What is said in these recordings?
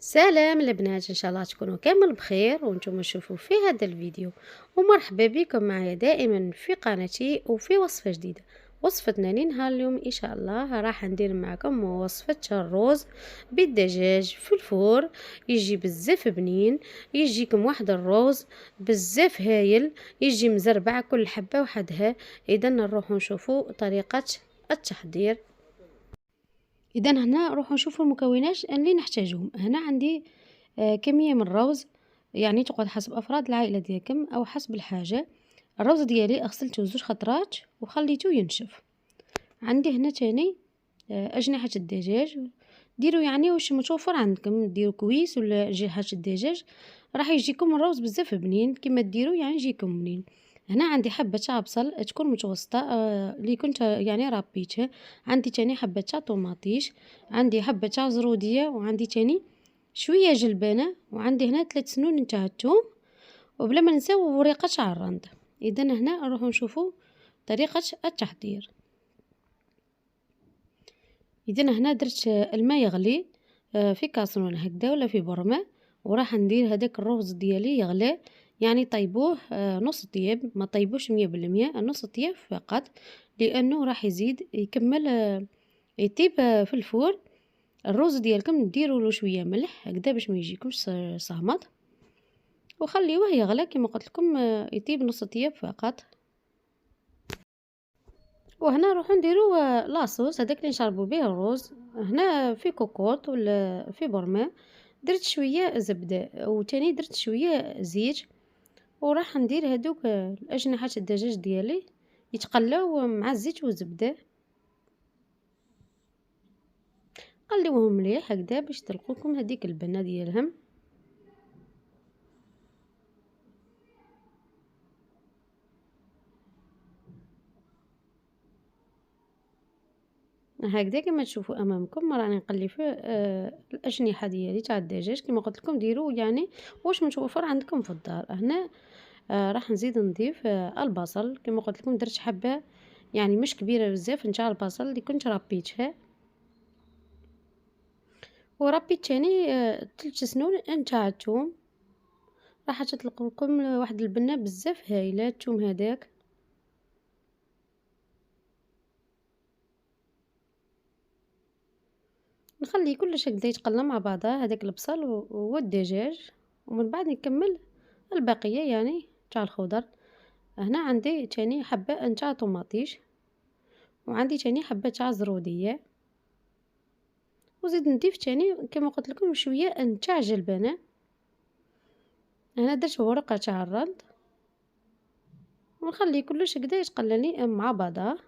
سلام البنات، ان شاء الله تكونوا كامل بخير وانتم تشوفوا في هذا الفيديو. ومرحبا بكم معايا دائما في قناتي وفي وصفه جديده. وصفتنا لنهار اليوم ان شاء الله راح ندير معكم وصفه الرز بالدجاج في الفور. يجي بزاف بنين، يجيكم واحد الرز بزاف هايل، يجي مزربع كل حبه وحدها. اذا نروح نشوفوا طريقه التحضير. اذا هنا نروحوا نشوفوا المكونات اللي نحتاجهم. هنا عندي كميه من الروز، يعني تقعد حسب افراد العائله ديالكم او حسب الحاجه. الروز ديالي غسلته زوج خطرات وخليته ينشف. عندي هنا تاني اجنحه الدجاج. ديروا يعني واش متوفر عندكم، ديروا كويس ولا اجنحه الدجاج، راح يجيكم الروز بزاف بنين كما ديروا، يعني يجيكم بنين. هنا عندي حبه تاع بصل تكون متوسطه اللي كنت يعني رابيتها. عندي تاني حبه تاع طوماطيش، عندي حبه تاع زروديه، وعندي تاني شويه جلبانه، وعندي هنا 3 سنون نتاع الثوم، وبلا ما نساو وريقه تاع الرند. اذا هنا نروحوا نشوفوا طريقه التحضير. اذا هنا درت الماء يغلي في كاسرونه هكذا ولا في برمه، وراح ندير هذاك الرز ديالي يغلي، يعني طيبوه نص طياب، ما طيبوش 100%، نص طياب فقط، لانه راح يزيد يكمل يطيب في الفور. الرز ديالكم ديروا له شويه ملح هكذا باش ما يجيكمش صامت، وخليوه يغلى كما قلت لكم يطيب نص طياب فقط. وهنا نروحو نديرو لاصوص هذاك اللي نشربو به الرز. هنا في كوكوط ولا في برمة، درت شويه زبده وتاني درت شويه زيت، وراح ندير هادوك الاجنحه الدجاج ديالي يتقلاو مع الزيت والزبده. قليوهم مليح هكذا باش تلقوكم هذيك البنه ديالهم. هكذا كما تشوفوا امامكم راني نقلي في الاجنحه ديالي تاع الدجاج كما قلت لكم، ديروا يعني واش متوفر عندكم في الدار. هنا راح نزيد نضيف البصل كما قلت لكم، درت حبه يعني مش كبيره بزاف نتاع البصل اللي كنت ربيتها، وربيت تاني 3 سنون نتاع الثوم. راح تطلق لكم واحد البنه بزاف هايله الثوم هذاك. نخلي كلش هكذا يتقلى مع بعضه هذاك البصل والدجاج، ومن بعد نكمل البقيه يعني تاع الخضر. هنا عندي تاني حبه نتاع طوماطيش، وعندي تاني حبه تاع زروديه، وزيد نضيف تاني كما قلت لكم شويه نتاع جلبانه. انا درت ورقه تاع الرد، ونخلي كلش هكذا يتقلى لي مع بعضه.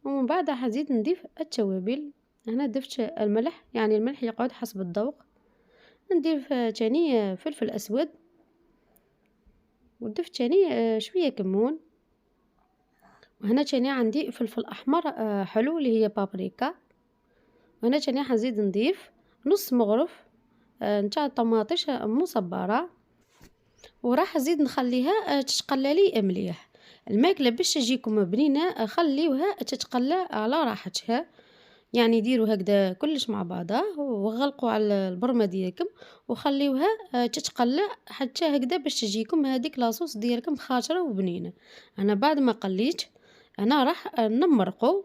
ومن بعد راح نزيد نضيف التوابل. هنا ضفت الملح، يعني الملح يقعد حسب الذوق. نضيف تاني فلفل اسود، وضفت تاني شويه كمون. وهنا تاني عندي فلفل احمر حلو اللي هي بابريكا. وهنا تاني حنزيد نضيف نص مغرف نتاع الطماطيش مصبره، وراح نزيد نخليها تتقلى لي مليح. الماكله باش تجيكم بنينه خليوها تتقلى على راحتها، يعني ديروا هكذا كلش مع بعضه وغلقوا على البرمه ديالكم وخليوها تتقلى حتى هكذا باش تجيكم هذيك لاصوص ديالكم خاطره وبنينه. انا بعد ما قليت انا راح نمرقو،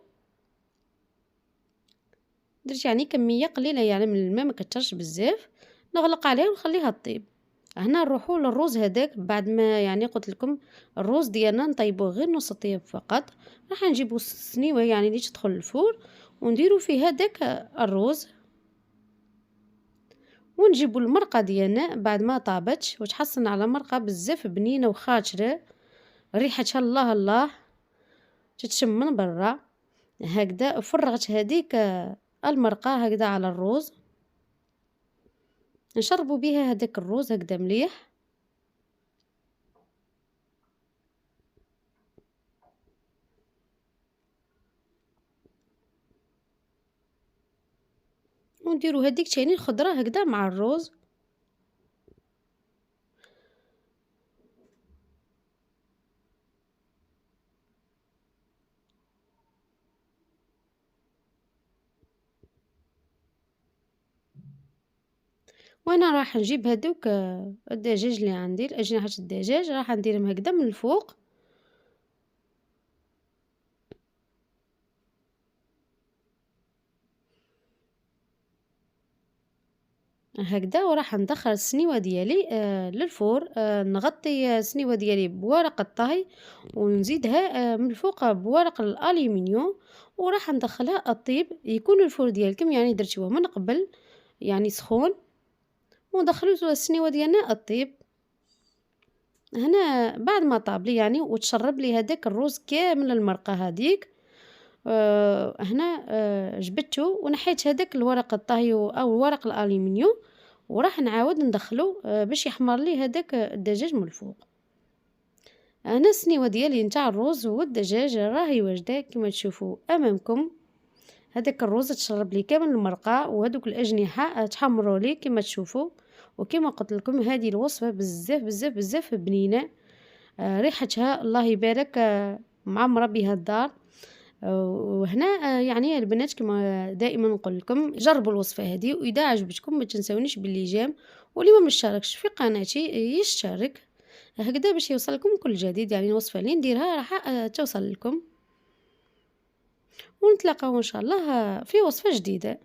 درت يعني كميه قليله يعني من الماء، ما كترش بزاف، نغلق عليها ونخليها طيب. هنا نروحوا للرز هذاك، بعد ما يعني قلت لكم الرز ديالنا نطيبوه غير نص طياب فقط. راح نجيبوا السنيوه يعني اللي تدخل الفور، ونديروا فيه هذاك الرز، ونجيبوا المرقه ديالنا بعد ما طابت وتحصلنا على مرقه بزاف بنينه وخاشره، ريحتها الله الله تتشم من برا. هكذا فرغت هذيك المرقه هكذا على الرز، نشربوا بها هذاك الرز هكذا مليح. ونديروا هذيك تاني الخضره هكذا مع الرز. وانا راح نجيب هادوك الدجاج اللي عندي، الاجنحة الدجاج راح نديرهم هكذا من الفوق هكذا، وراح ندخل السنيوة ديالي للفور. نغطي السنيوة ديالي بورق الطهي ونزيدها من الفوق بورق الالومنيوم، وراح ندخلها الطيب. يكون الفور ديالكم يعني درتوه من قبل يعني سخون، وندخلو السنيوة ديالنا الطيب. هنا بعد ما طاب لي يعني وتشرب لي هذاك الروز كامل المرقه هذيك، هنا جبدته ونحيت هذاك الورق الطهي او ورق الالومنيوم، وراح نعاود ندخلو باش يحمر لي هذاك الدجاج من الفوق. هنا السنيوه ديالي نتاع الروز والدجاج راهي واجده كما تشوفوا امامكم. هذاك الروز تشرب لي كامل المرقه، وهذوك الاجنحه تحمروا لي كما تشوفوا. وكما قلت لكم هذه الوصفه بزاف بزاف بزاف بنينه، ريحتها الله يبارك، معمره بها الدار. وهنا يعني البنات كما دائما نقول لكم جربوا الوصفه هذه، واذا عجبتكم ما تنسونيش باللي واللي ما مشتركش في قناتي يشترك هكذا باش يوصلكم كل جديد، يعني الوصفه اللي نديرها راح توصل لكم. ونتلاقاو ان شاء الله في وصفه جديده.